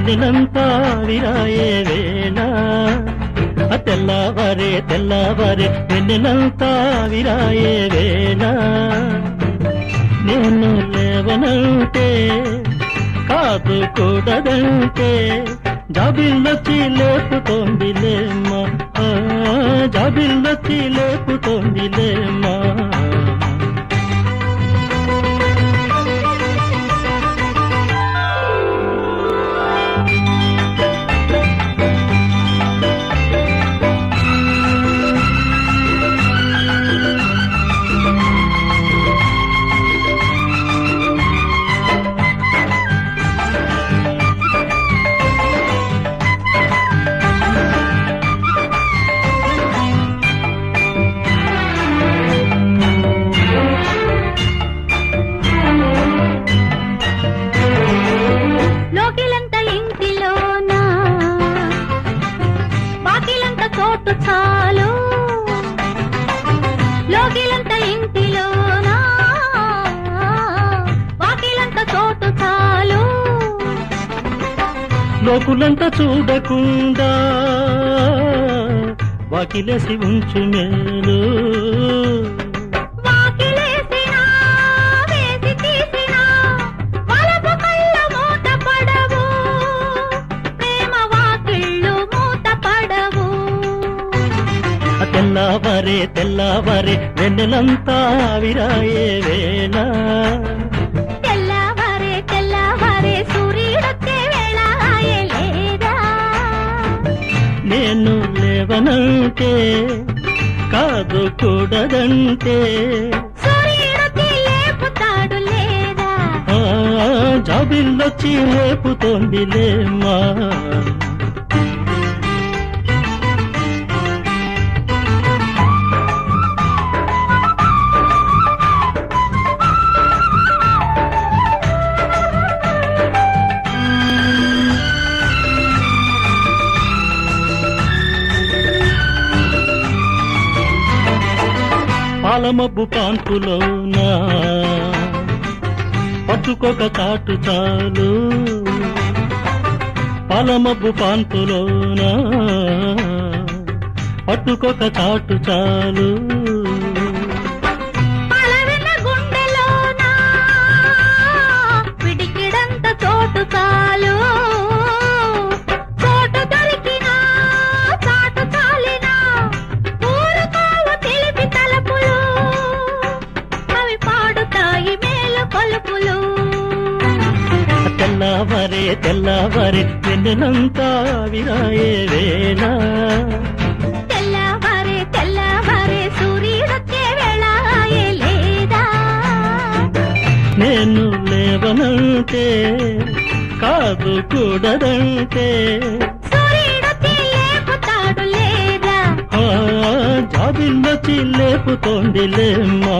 వెన్నెలంతా విరాయే వేళ తెల్లవారే తెల్లవారే వెన్నెలంతా విరాయే వేళ నేను లేవనంటే కాదు కూడదంటే జాబిల్లొచ్చి లేపుతోందిలేమ్మా జాబిల్లొచ్చి లేపుతోందిలేమ్మా లోకిలంత ఇంటిలోనా వాకిలంత చోటు చాలు లోకులంతా చూడకుండా వాకిలేసి ఉంచు మేలు తెల్లవారే తెల్లవారే వెన్నెలంతా విరాయే వేళ తెల్లవారే తెల్లవారే సూర్యుడొచ్చే వేళ లేదా నేను లేవనంటే కాదు కూడదంటే సూర్యుడొచ్చి లేపుతాడు లేదా జాబిల్లొచ్చి లేపుతోందిలేమ్మా పాలమబ్బు కాంతులోనా పట్టుకొక చాటు చాలు పాలమబ్బు కాంతులోనా పట్టుకొక చాటు చాలు పిడికిడంత చోటు చాలు తెల్లవారే తెల్లవారే వెన్నెలంతా విరాయే వేళ తెల్లవారే తెల్లవారే సూర్యుడొచ్చే వేళ లేదా నేను లేవనంటే కాదు కూడదంటే సూర్యుడొచ్చి లేపుతాడు లేదా జాబిల్లొచ్చి లేపుతోందిలేమ్మా